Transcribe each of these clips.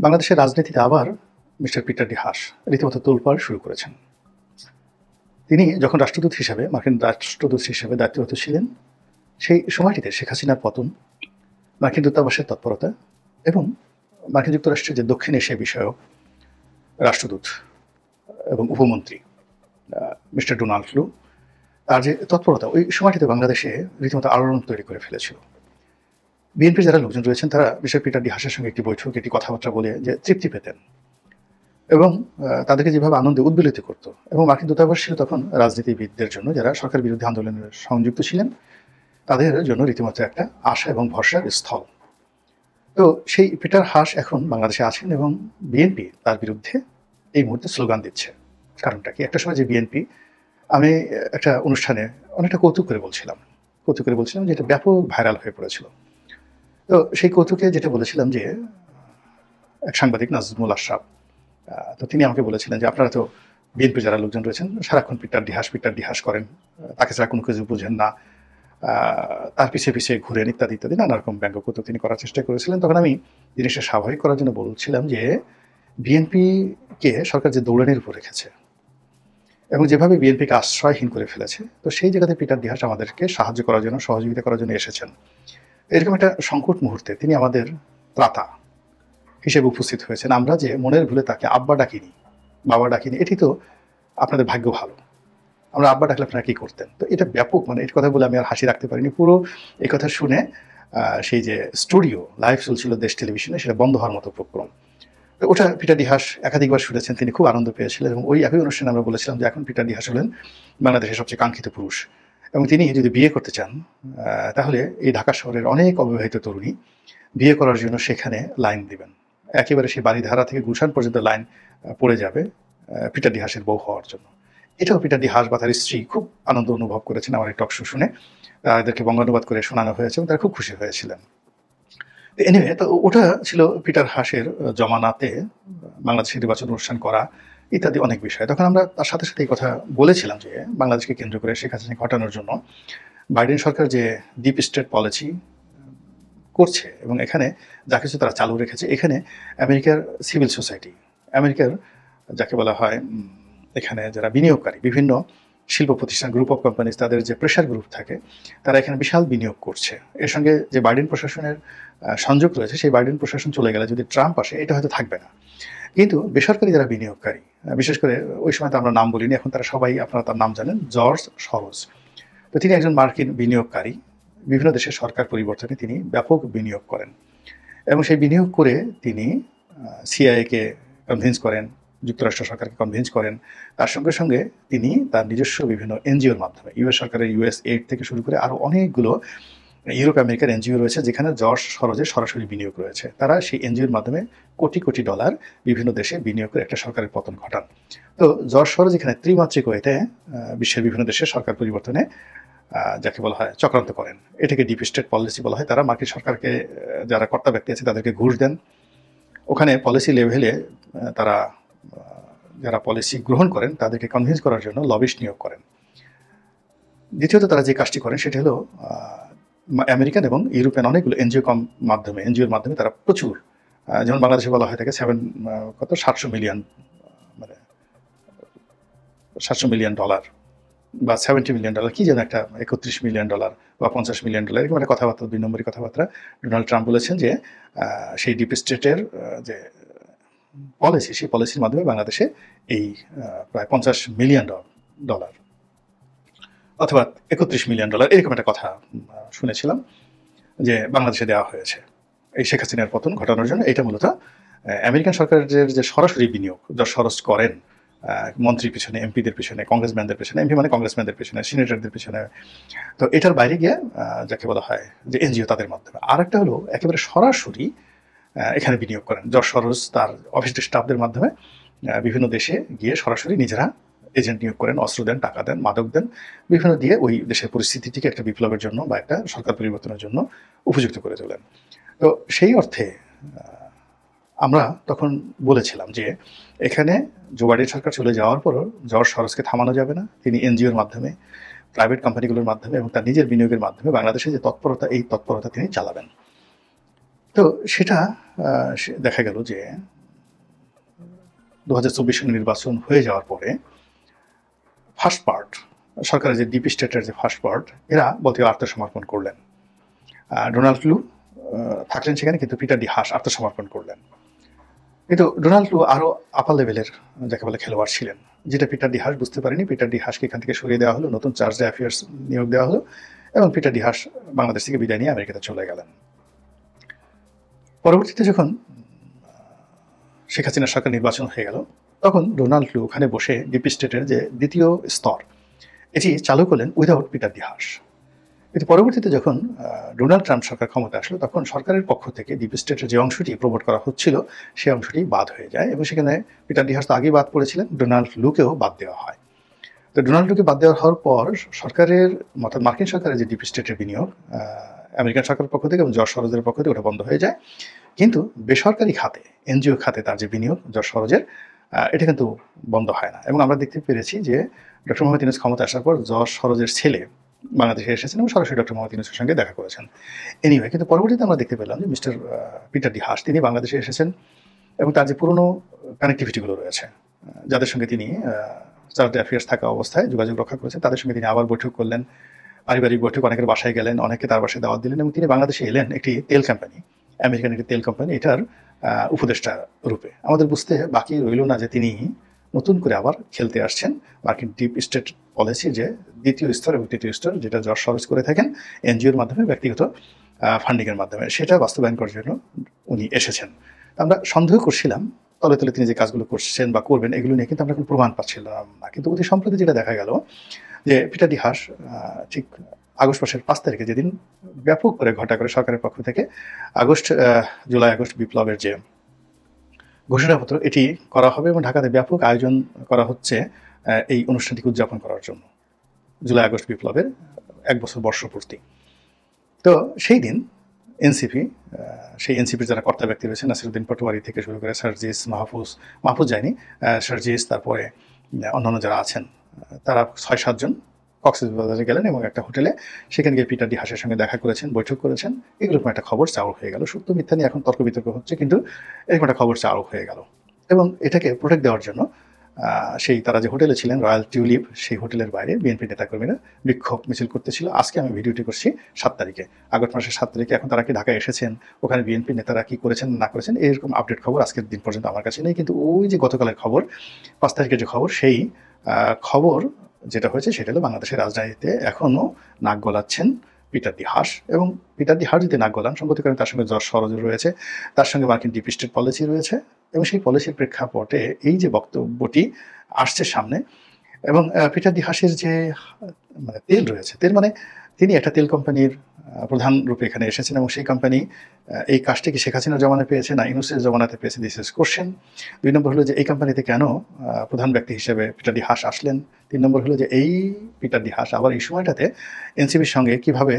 বাংলাদেশের রাজনীতিতে আবার মিস্টার পিটার ডি হাস রীতিমতো তোলপাড় শুরু করেছেন। তিনি যখন রাষ্ট্রদূত হিসেবে মার্কিন রাষ্ট্রদূত হিসেবে দায়িত্বরত ছিলেন, সেই সময়টিতে শেখ হাসিনার পতন, মার্কিন দূতাবাসের তৎপরতা এবং মার্কিন যুক্তরাষ্ট্রের যে দক্ষিণ এশিয়া বিষয়ক রাষ্ট্রদূত এবং উপমন্ত্রী মিস্টার ডোনাল্ড ফ্লু, তার যে তৎপরতা ওই সময়টিতে বাংলাদেশে রীতিমতো আলোড়ন তৈরি করে ফেলেছিল। বিএনপির যারা লোকজন রয়েছেন তারা মিস্টার পিটার ডি হাসের সঙ্গে একটি বৈঠক, একটি কথাবার্তা বলে যে তৃপ্তি পেতেন এবং তাদেরকে যেভাবে আনন্দে উদ্বেলিত করত। এবং মার্কিন দূতাবাস ছিল তখন রাজনীতিবিদদের জন্য, যারা সরকার বিরোধী আন্দোলনের সংযুক্ত ছিলেন, তাদের জন্য রীতিমতো একটা আশা এবং ভরসার স্থল। তো সেই পিটার হাস এখন বাংলাদেশে আছেন এবং বিএনপি তার বিরুদ্ধে এই মুহূর্তে স্লোগান দিচ্ছে। কারণটা কি? একটা সময় যে বিএনপি, আমি একটা অনুষ্ঠানে অনেকটা কৌতুক করে বলছিলাম যে এটা ব্যাপক ভাইরাল হয়ে পড়েছিল। তো সেই কৌতুকে যেটা বলেছিলাম যে এক সাংবাদিক নাজমুল আশরাফ, তো তিনি আমাকে বলেছিলেন যে আপনারা তো বিএনপির যারা লোকজন রয়েছেন সারাক্ষণ পিটার ডি হাস করেন, তাকে ছাড়া কোনো কিছু বুঝেন না, তার পিছিয়ে পিছিয়ে ঘুরেন ইত্যাদি ইত্যাদি নানা রকম ব্যঙ্গ কৌতুক তিনি করার চেষ্টা করেছিলেন। তখন আমি জিনিসটা স্বাভাবিক করার জন্য বলছিলাম যে বিএনপিকে সরকার যে দৌড়ানির উপর রেখেছে এবং যেভাবে বিএনপিকে আশ্রয়হীন করে ফেলেছে, তো সেই জায়গাতে পিটার ডি হাস আমাদেরকে সাহায্য করার জন্য, সহযোগিতা করার জন্য এসেছেন। এরকম একটা সংকট মুহূর্তে তিনি আমাদের ত্রাতা হিসেবে উপস্থিত হয়েছেন। আমরা যে মনের ভুলে তাকে আব্বা ডাকিনি, বাবা ডাকিনি, এটি তো আপনাদের ভাগ্য ভালো। আমরা আব্বা ডাকলে আপনারা কি করতেন? তো এটা ব্যাপক, মানে এই কথা বলে আমি আর হাসি রাখতে পারিনি। পুরো এই কথা শুনে সেই যে স্টুডিও লাইভ চলছিল দেশ টেলিভিশনে, সেটা বন্ধ হওয়ার মতো উপক্রম। তো ওটা পিটার ডি হাস একাধিকবার শুনেছেন, তিনি খুব আনন্দ পেয়েছিলেন এবং ওই একই অনুষ্ঠানে আমরা বলেছিলাম যে এখন পিটার ডি হাস হলেন বাংলাদেশের সবচেয়ে কাঙ্ক্ষিত পুরুষ এবং তিনি যদি বিয়ে করতে চান তাহলে এই ঢাকা শহরের অনেক অবিবাহিত তরুণী বিয়ে করার জন্য সেখানে লাইন দিবেন। একেবারে সেই বাড়িধারা থেকে গুলশান পর্যন্ত লাইন পড়ে যাবে পিটার ডি হাসের বউ হওয়ার জন্য। এটাও পিটার ডি হাস বা তার স্ত্রী খুব আনন্দ অনুভব করেছেন আমার এই টক শো শুনে। এদেরকে বঙ্গানুবাদ করে শোনানো হয়েছে এবং তারা খুব খুশি হয়েছিলেন। এনিওয়ে, তো ওটা ছিল পিটার হাসের জমানাতে বাংলাদেশের নির্বাচন অনুষ্ঠান করা ইত্যাদি অনেক বিষয়। তখন আমরা তার সাথে সাথে এই কথা বলেছিলাম যে বাংলাদেশকে কেন্দ্র করে শেখ হাসিনাকে হটানোর জন্য বাইডেন সরকার যে ডিপ স্টেট পলিসি করছে এবং এখানে যা কিছু তারা চালু রেখেছে, এখানে আমেরিকার সিভিল সোসাইটি, আমেরিকার যাকে বলা হয় এখানে যারা বিনিয়োগকারী, বিভিন্ন শিল্প প্রতিষ্ঠান, গ্রুপ অফ কোম্পানিজ, তাদের যে প্রেশার গ্রুপ থাকে, তারা এখানে বিশাল বিনিয়োগ করছে। এর সঙ্গে যে বাইডেন প্রশাসনের সংযোগ রয়েছে, সেই বাইডেন প্রশাসন চলে গেলে যদি ট্রাম্প আসে, এটা হয়তো থাকবে না। কিন্তু বেসরকারি যারা বিনিয়োগকারী, বিশেষ করে ওই সময় তো আমরা নাম বলিনি, এখন তারা সবাই, আপনারা তার নাম জানেন, জর্জ সরোজ। তো তিনি একজন মার্কিন বিনিয়োগকারী, বিভিন্ন দেশের সরকার পরিবর্তনে তিনি ব্যাপক বিনিয়োগ করেন এবং সেই বিনিয়োগ করে তিনি সিআইএকে কনভিন্স করেন, যুক্তরাষ্ট্র সরকারকে কনভিন্স করেন। তার সঙ্গে সঙ্গে তিনি তার নিজস্ব বিভিন্ন এনজিওর মাধ্যমে, ইউএস সরকারের ইউএস এইড থেকে শুরু করে আরও অনেকগুলো ইউরোপ আমেরিকার এনজিও রয়েছে যেখানে জর্জ সরোজের সরাসরি বিনিয়োগ রয়েছে। তারা সেই এনজিওর মাধ্যমে কোটি কোটি ডলার বিভিন্ন দেশে বিনিয়োগ করে একটা সরকারের পতন ঘটান। তো জর্জ সরোজ এখানে ত্রিমাত্রিক ওয়েতে বিশ্বের বিভিন্ন দেশের সরকার পরিবর্তনে যাকে বলা হয় চক্রান্ত করেন। এটাকে ডিপ স্টেট পলিসি বলা হয়। তারা মার্কিন সরকারকে, যারা কর্তা ব্যক্তি আছে তাদেরকে ঘুষ দেন। ওখানে পলিসি লেভেলে তারা যারা পলিসি গ্রহণ করেন তাদেরকে কনভিন্স করার জন্য লবিস্ট নিয়োগ করেন। দ্বিতীয়ত তারা যে কাজটি করেন সেটা হলো আমেরিকান এবং ইউরোপিয়ান অনেকগুলো এনজিওর মাধ্যমে তারা প্রচুর, যেমন বাংলাদেশে বলা হয় থাকে 700 মিলিয়ন, মানে 700 মিলিয়ন ডলার বা 70 মিলিয়ন ডলার, কি যেন একটা 31 মিলিয়ন ডলার বা 50 মিলিয়ন ডলার, এরকম একটা কথাবার্তা, 2 নম্বরই কথাবার্তা ডোনাল্ড ট্রাম্প বলেছেন যে সেই ডিপ স্টেটের যে পলিসি, সেই পলিসির মাধ্যমে বাংলাদেশে এই প্রায় 50 মিলিয়ন ডলার অথবা 31 মিলিয়ন ডলার, এরকম একটা কথা শুনেছিলাম যে বাংলাদেশে দেওয়া হয়েছে এই শেখ হাসিনার পতন ঘটানোর জন্য। এটা মূলত আমেরিকান সরকারের যে সরাসরি বিনিয়োগ জর্জ সরোজ করেন মন্ত্রীর পিছনে, এমপিদের পিছনে, কংগ্রেসম্যানদের পিছনে, এমপি মানে কংগ্রেসম্যানদের পিছনে, সিনেটরদের পিছনে। তো এটার বাইরে গিয়ে যাকে বলা হয় যে এনজিও, তাদের মাধ্যমে। আর একটা হলো একেবারে সরাসরি এখানে বিনিয়োগ করেন জর্জ সরোজ তার অফিসের স্টাফদের মাধ্যমে বিভিন্ন দেশে গিয়ে সরাসরি নিজেরা এজেন্ট নিয়োগ করেন, অস্ত্র দেন, টাকা দেন, মাদক দেন, বিভিন্ন দিয়ে ওই দেশের পরিস্থিতিটিকে একটা বিপ্লবের জন্য বা একটা সরকার পরিবর্তনের জন্য উপযুক্ত করে তোলেন। তো সেই অর্থে আমরা তখন বলেছিলাম যে এখানে জো বাইডেন সরকার চলে যাওয়ার পরও জর্জ সরোজকে থামানো যাবে না। তিনি এনজিওর মাধ্যমে, প্রাইভেট কোম্পানিগুলোর মাধ্যমে এবং তার নিজের বিনিয়োগের মাধ্যমে বাংলাদেশে যে তৎপরতা, এই তৎপরতা তিনি চালাবেন। তো সেটা দেখা গেল যে 2024 সালের নির্বাচন হয়ে যাওয়ার পরে ফার্স্ট পার্ট সরকারের যে ডিপ স্টেটের যে ফার্স্ট পার্ট এরা বলতে আত্মসমর্পণ করলেন। ডোনাল্ড লু থাকলেন সেখানে, কিন্তু পিটার ডি হাস আত্মসমর্পণ করলেন। কিন্তু ডোনাল্ড লু আরও আপার লেভেলের যাকে বলে খেলোয়াড় ছিলেন, যেটা পিটার ডি হাস বুঝতে পারেনি। পিটার ডি হাসকে এখান থেকে সরিয়ে দেওয়া হলো, নতুন চার্জ অ্যাফেয়ার্স নিয়োগ দেওয়া হলো এবং পিটার ডি হাস বাংলাদেশ থেকে বিদায় নিয়ে আমেরিকাতে চলে গেলেন। পরবর্তীতে যখন শেখ হাসিনার সরকার নির্বাচন হয়ে গেল, তখন ডোনাল্ড লু ওখানে বসে ডিপ স্টেটের যে দ্বিতীয় স্তর এটি চালু করলেন উইদাউট পিটার ডি হাস। কিন্তু পরবর্তীতে যখন ডোনাল্ড ট্রাম্প সরকার ক্ষমতা আসলো, তখন সরকারের পক্ষ থেকে ডিপ স্টেটের যে অংশটি প্রমোট করা হচ্ছিল সেই অংশটি বাদ হয়ে যায় এবং সেখানে পিটার ডি হাস তো আগেই বাদ পড়েছিলেন, ডোনাল্ড লুকেও বাদ দেওয়া হয়। তো ডোনাল্ড লুকে বাদ দেওয়া হওয়ার পর সরকারের অর্থাৎ মার্কিন সরকারের যে ডিপ স্টেটের বিনিয়োগ আমেরিকান সরকারের পক্ষ থেকে এবং জর্জ সরোজের পক্ষ থেকে ওটা বন্ধ হয়ে যায়। কিন্তু বেসরকারি খাতে, এনজিও খাতে তার যে বিনিয়োগ জর্জ সরোজের, এটা কিন্তু বন্ধ হয় না। এবং আমরা দেখতে পেরেছি যে ডক্টর মোহাম্মদ ইউনূস ক্ষমতা আসার পর জর্জ সরোজের ছেলে বাংলাদেশে এসেছেন এবং সরাসরি ডক্টর মোহাম্মদ ইউনূসের সঙ্গে দেখা করেছেন। এনিওয়ে, কিন্তু পরবর্তীতে আমরা দেখতে পেলাম যে মিস্টার পিটার ডি হাস তিনি বাংলাদেশে এসেছেন এবং তার যে পুরনো কানেক্টিভিটিগুলো রয়েছে, যাদের সঙ্গে তিনি চার্জ অ্যাফেয়ার্স থাকা অবস্থায় যোগাযোগ রক্ষা করেছেন, তাদের সঙ্গে তিনি আবার বৈঠক করলেন, পারিবারিক বৈঠক, অনেকের বাসায় গেলেন, অনেকে তার বাসায় দাওয়াত দিলেন এবং তিনি বাংলাদেশে এলেন একটি তেল কোম্পানি, আমেরিকান একটি তেল কোম্পানি, এটার উপদেষ্টা রূপে। আমাদের বুঝতে বাকি রইল না যে তিনি নতুন করে আবার খেলতে আসছেন মার্কিন ডিপ স্টেট পলিসির যে দ্বিতীয় স্তর এবং তৃতীয় স্তর, যেটা জর্জ সরোজ করে থাকেন এনজিওর মাধ্যমে, ব্যক্তিগত ফান্ডিংয়ের মাধ্যমে, সেটা বাস্তবায়ন করার জন্য উনি এসেছেন। আমরা সন্দেহ করছিলাম তলে তলে তিনি যে কাজগুলো করছেন বা করবেন এগুলো নিয়ে, কিন্তু আমরা কোনো প্রমাণ পাচ্ছিলাম না। কিন্তু অতি সম্প্রতি যেটা দেখা গেল যে পিটার ডি হাস ঠিক আগস্ট মাসের 5 তারিখে, যেদিন ব্যাপক করে ঘটা করে সরকারের পক্ষ থেকে জুলাই আগস্ট বিপ্লবের যে ঘোষণাপত্র এটি করা হবে এবং ঢাকাতে ব্যাপক আয়োজন করা হচ্ছে এই অনুষ্ঠানটিকে উদযাপন করার জন্য, জুলাই আগস্ট বিপ্লবের 1 বছর বর্ষপূর্তি। তো সেই দিন এনসিপি, সেই এনসিপির যারা কর্তা ব্যক্তি রয়েছেন, নাসিরুদ্দিন পাটোয়ারি থেকে শুরু করে সার্জিস, মাহফুজ যায়নি, সার্জিস, তারপরে অন্যান্য যারা আছেন, তারা 6-7 জন কক্সবাজারে গেলেন এবং একটা হোটেলে, সেখানে গিয়ে পিটার ডি হাসের সঙ্গে দেখা করেছেন, বৈঠক করেছেন। এরকম একটা খবর চাউর হয়ে গেল। সত্য মিথ্যা নিয়ে এখন তর্ক বিতর্ক হচ্ছে, কিন্তু এরকম একটা খবর চাউর হয়ে গেল। এবং এটাকে প্রোটেক্ট দেওয়ার জন্য সেই তারা যে হোটেলে ছিলেন রয়্যাল টিউলিপ, সেই হোটেলের বাইরে বিএনপি নেতাকর্মীরা বিক্ষোভ মিছিল করতেছিল। আজকে আমি ভিডিওটি করছি 7 তারিখে, আগস্ট মাসের 7 তারিখে। এখন তারা কি ঢাকায় এসেছেন, ওখানে বিএনপি নেতারা কি করেছেন না করেছেন, এরকম আপডেট খবর আজকের দিন পর্যন্ত আমার কাছে নেই। কিন্তু ওই যে গতকালের খবর, 5 তারিখের যে খবর, সেই খবর যেটা হয়েছে সেটা হলো বাংলাদেশের রাজনীতিতে এখনও নাক গলাচ্ছেন পিটার ডি হাস। এবং পিটার ডি হাস যদি নাক গলান, সম্মতি করেন, তার সঙ্গে জর্জ সরোজ রয়েছে, তার সঙ্গে মার্কিন ডিপ স্টেট পলিসি রয়েছে এবং সেই পলিসির প্রেক্ষাপটে এই যে বক্তব্যটি আসছে সামনে, এবং পিটার ডি হাসের যে তেল রয়েছে, তেল মানে তিনি একটা তেল কোম্পানির প্রধান রূপে এখানে এসেছেন এবং সেই কোম্পানি এই কাজটি কি শেখ হাসিনার জমানায় পেয়েছে না ইউনূসের জমানাতে পেয়েছে, দিস ইজ কোশ্চেন। 2 নম্বর হলো যে এই কোম্পানিতে কেন প্রধান ব্যক্তি হিসেবে পিটার ডি হাস আসলেন। 3 নম্বর হলো যে এই পিটার ডি হাস আবার এই সময়টাতে এনসিপির সঙ্গে কিভাবে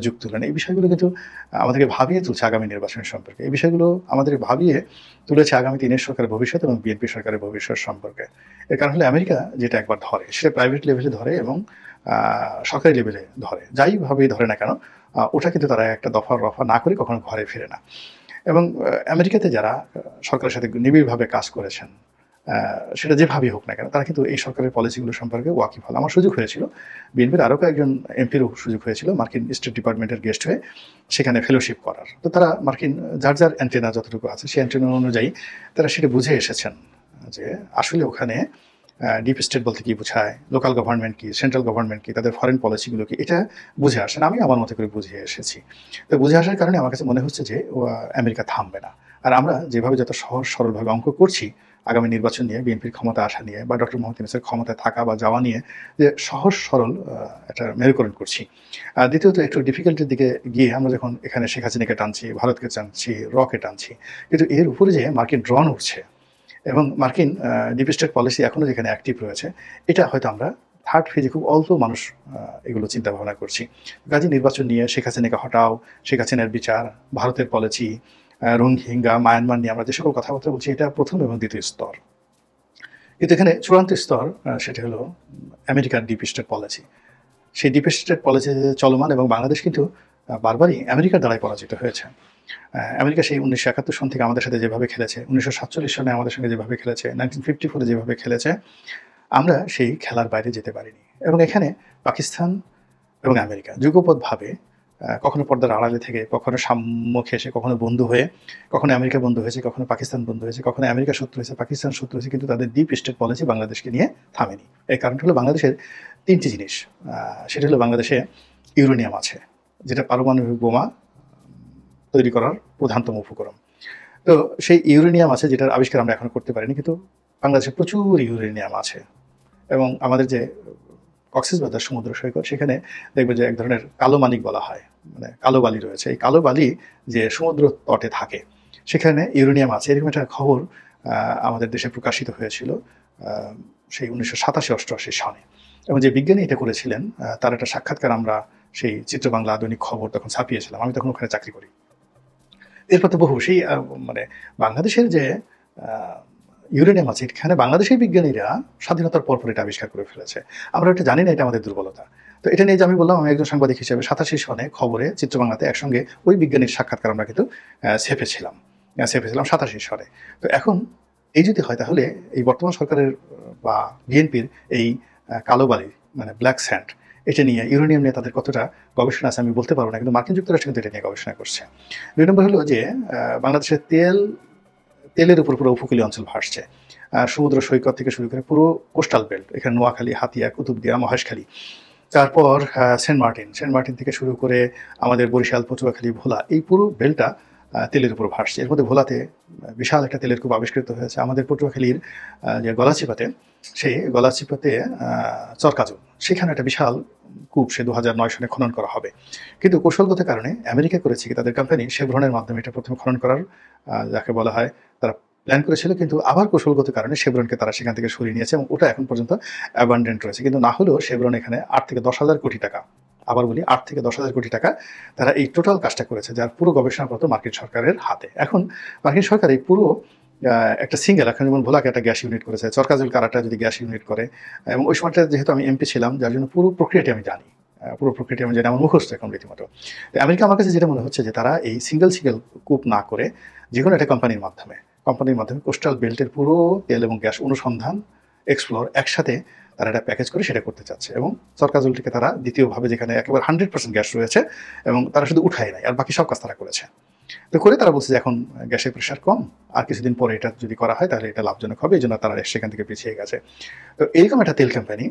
যুক্ত হলেন। এই বিষয়গুলো কিন্তু আমাদেরকে ভাবিয়ে তুলছে আগামী নির্বাচনের সম্পর্কে। এই বিষয়গুলো আমাদের ভাবিয়ে তুলেছে আগামী দিনের সরকারের ভবিষ্যৎ এবং বিএনপি সরকারের ভবিষ্যৎ সম্পর্কে। এর কারণ হলো আমেরিকা যেটা একবার ধরে, সেটা প্রাইভেট লেভেলে ধরে এবং সরকারি লেভেলে ধরে, যাইভাবেই ধরে না কেন, ওটা কিন্তু তারা একটা দফা রফা না করে কখনো ঘরে ফিরে না। এবং আমেরিকাতে যারা সরকারের সাথে নিবিড়ভাবে কাজ করেছেন, সেটা যেভাবেই হোক না কেন, তারা কিন্তু এই সরকারের পলিসিগুলো সম্পর্কে ওয়াকিবহাল। আমার সুযোগ হয়েছিল, বিএনপির আরও কয়েকজন এমপিরও সুযোগ হয়েছিল মার্কিন স্টেট ডিপার্টমেন্টের গেস্ট হয়ে সেখানে ফেলোশিপ করার। তো তারা মার্কিন যার যার অ্যান্টেনা যতটুকু আছে সেই অ্যান্টেনা অনুযায়ী তারা সেটা বুঝে এসেছেন যে আসলে ওখানে ডিপ স্টেট বলতে কি বোঝায়, লোকাল গভর্নমেন্ট কি, সেন্ট্রাল গভর্নমেন্ট কি, তাদের ফরেন পলিসিগুলো কি, এটা বুঝে আসেন। আমি আমার মতো করে বুঝে এসেছি। তো বুঝে আসার কারণে আমার কাছে মনে হচ্ছে যে আমেরিকা থামবে না। আর আমরা যেভাবে যত সহজ সরলভাবে অঙ্ক করছি আগামী নির্বাচন নিয়ে, বিএনপির ক্ষমতা আসা নিয়ে বা ডক্টর মোহাম্মদ ইউনূসের ক্ষমতায় থাকা বা যাওয়া নিয়ে, যে সহজ সরল একটা মেরুকরণ করছি। দ্বিতীয়ত একটু ডিফিকাল্টির দিকে গিয়ে আমরা যখন এখানে শেখ হাসিনাকে টানছি, ভারতকে টানছি, রকে টানছি, কিন্তু এর উপরে যে মার্কিন ড্রোন উঠছে এবং মার্কিন ডিপ স্টেট পলিসি এখনও যেখানে অ্যাক্টিভ রয়েছে, এটা হয়তো আমরা থার্ড ফেজে খুব অল্প মানুষ এগুলো চিন্তা ভাবনা করছি। কাজে নির্বাচন নিয়ে, শেখ হাসিনাকে হটাও, শেখ হাসিনার বিচার, ভারতের পলিসি, রোহিঙ্গা, মায়ানমার নিয়ে আমরা যে সকল কথাবার্তা বলছি, এটা প্রথম এবং দ্বিতীয় স্তর। কিন্তু এখানে চূড়ান্ত স্তর, সেটা হলো আমেরিকার ডিপ স্টেট পলিসি। সেই ডিপ স্টেট পলিসি চলমান এবং বাংলাদেশ কিন্তু বারবারই আমেরিকার দ্বারাই পরাজিত হয়েছে। আমেরিকা সেই 1971 সন থেকে আমাদের সাথে যেভাবে খেলেছে, 1947 সনে আমাদের সঙ্গে যেভাবে খেলেছে, 1954 যেভাবে খেলেছে, আমরা সেই খেলার বাইরে যেতে পারিনি। এবং এখানে পাকিস্তান এবং আমেরিকা যুগপৎভাবে কখনো পর্দার আড়ালে থেকে, কখনো সম্মুখে এসে, কখনো বন্ধু হয়ে, কখনো আমেরিকা বন্ধু হয়েছে, কখনো পাকিস্তান বন্ধু হয়েছে, কখনো আমেরিকা শত্রু হয়েছে, পাকিস্তান শত্রু হয়েছে, কিন্তু তাদের ডিপ স্টেট পলিসি বাংলাদেশকে নিয়ে থামেনি। এর কারণটা হলো বাংলাদেশের 3টি জিনিস। সেটা হলো বাংলাদেশে ইউরেনিয়াম আছে, যেটা পারমাণবিক বোমা তৈরি করার প্রধানতম উপকরণ। তো সেই ইউরেনিয়াম আছে, যেটার আবিষ্কার আমরা এখনো করতে পারিনি, কিন্তু বাংলাদেশে প্রচুর ইউরেনিয়াম আছে। এবং আমাদের যে কক্সবাজার সমুদ্র সৈকত, সেখানে দেখবে যে এক ধরনের কালো মানিক বলা হয়, মানে কালো বালি রয়েছে। এই কালো বালি যে সমুদ্র তটে থাকে, সেখানে ইউরেনিয়াম আছে, এরকম একটা খবর আমাদের দেশে প্রকাশিত হয়েছিল সেই 1987-88 সনে। এবং যে বিজ্ঞানী এটা করেছিলেন, তার একটা সাক্ষাৎকার আমরা সেই চিত্রবাংলা দৈনিক খবর তখন ছাপিয়েছিলাম। আমি তখন ওখানে চাকরি করি। এরপর তো বহু সেই মানে বাংলাদেশের যে ইউরেনিয়াম আছে, এখানে বাংলাদেশের বিজ্ঞানীরা স্বাধীনতার পরপর এটা আবিষ্কার করে ফেলেছে। আমরা এটা জানি না, এটা আমাদের দুর্বলতা। তো এটা নিয়ে যে আমি বললাম, আমি একজন সাংবাদিক হিসেবে 87 সনে খবরে চিত্রবাংলাতে একসঙ্গে ওই বিজ্ঞানীর সাক্ষাৎকার আমরা কিন্তু ছেপেছিলাম 87 সনে। তো এখন এই যদি হয়, তাহলে এই বর্তমান সরকারের বা বিএনপির এই কালো বালি, মানে ব্ল্যাক স্যান্ড, এটা নিয়ে, ইউরেনিয়াম নিয়ে তাদের কতটা গবেষণা আছে আমি বলতে পারবো না, কিন্তু মার্কিন যুক্তরাষ্ট্র কিন্তু এটা নিয়ে গবেষণা করছে। 2 নম্বর হলো যে বাংলাদেশের তেলের উপর পুরো উপকূলীয় অঞ্চল ভাসছে। সমুদ্র সৈকত থেকে শুরু করে পুরো কোস্টাল বেল্ট, এখানে নোয়াখালী, হাতিয়া, কুতুবদিয়া, মহেশখালী, তারপর সেন্ট মার্টিন থেকে শুরু করে আমাদের বরিশাল, পটুয়াখালী, ভোলা, এই পুরো বেল্টটা তেলের উপর ভাসছে। এর মধ্যে ভোলাতে বিশাল একটা তেলের কূপ আবিষ্কৃত হয়েছে। আমাদের পটুয়াখালীর যে গলাচিপাতে, সেই গলাচিপাতে চরকাজল, সেখানে একটা বিশাল কূপ সে 2009 সনে খনন করা হবে। কিন্তু কৌশলগত কারণে আমেরিকা করেছে কি, তাদের কোম্পানি শেভরনের মাধ্যমে এটা প্রথমে খনন করার যাকে বলা হয়, তারা প্ল্যান করেছিল, কিন্তু আবার কৌশলগত কারণে শেভরনকে তারা সেখান থেকে সরিয়ে নিয়েছে এবং ওটা এখন পর্যন্ত অ্যাবান্ডেন্ট রয়েছে। কিন্তু না হলেও শেভরন এখানে 8 থেকে 10,000 কোটি টাকা, আবার বলি 8 থেকে 10,000 কোটি টাকা তারা এই টোটাল কাজটা করেছে, যার পুরো গবেষণাপত্র মার্কিন সরকারের হাতে। এখন মার্কিন সরকার এই পুরো একটা সিঙ্গেল, এখন যেমন ভোলাকে একটা গ্যাস ইউনিট করেছে, চরকাজল কারাটা যদি গ্যাস ইউনিট করে, এবং ওই সময়টা যেহেতু আমি এমপি ছিলাম, যার জন্য পুরো প্রক্রিয়াটি আমি জানি, পুরো প্রক্রিয়াটি আমি জানি, আমার মুখস্থ এখন রীতিমতো। আমেরিকা আমার কাছে যেটা মনে হচ্ছে যে তারা এই সিঙ্গেল কূপ না করে যে কোনো একটা কোম্পানির মাধ্যমে কোস্টাল বেল্টের পুরো তেল এবং গ্যাস অনুসন্ধান, এক্সপ্লোর একসাথে তারা একটা প্যাকেজ করে সেটা করতে চাচ্ছে। এবং চরকাজলটিকে তারা দ্বিতীয়ভাবে, যেখানে একেবারে 100% গ্যাস রয়েছে, এবং তারা শুধু উঠায় নাই, আর বাকি সব কাজ তারা করেছে। তো করে তারা বলছে যে এখন গ্যাসের প্রেশার কম, আর কিছুদিন পরে এটা যদি করা হয় তাহলে এটা লাভজনক হবে, এই জন্য তারা সেখান থেকে পিছিয়ে গেছে। তো এইরকম একটা তেল কোম্পানি,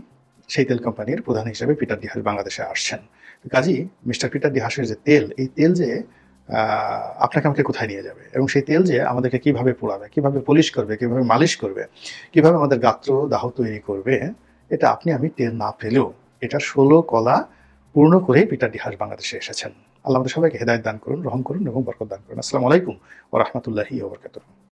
সেই তেল কোম্পানির প্রধান হিসেবে পিটার ডি হাস বাংলাদেশে আসছেন। কাজী মিস্টার পিটার ডি হাসের যে তেল, এই তেল যে আপনাকে আমাকে কোথায় নিয়ে যাবে, এবং সেই তেল যে আমাদেরকে কিভাবে পোড়াবে, কিভাবে পলিশ করবে, কিভাবে মালিশ করবে, কিভাবে আমাদের গাত্র দাহ তৈরি করবে, এটা আপনি আমি টের না পেলেও এটা 16 কলা পূর্ণ করেই পিটার ডি হাস বাংলাদেশে এসেছেন। আল্লাহ আমাদের সবাইকে হেদায়েত দান করুন, রহম করুন এবং বরকত দান করুন। আসসালামু আলাইকুম ওয়া রাহমাতুল্লাহি ওয়া বারাকাতুহু।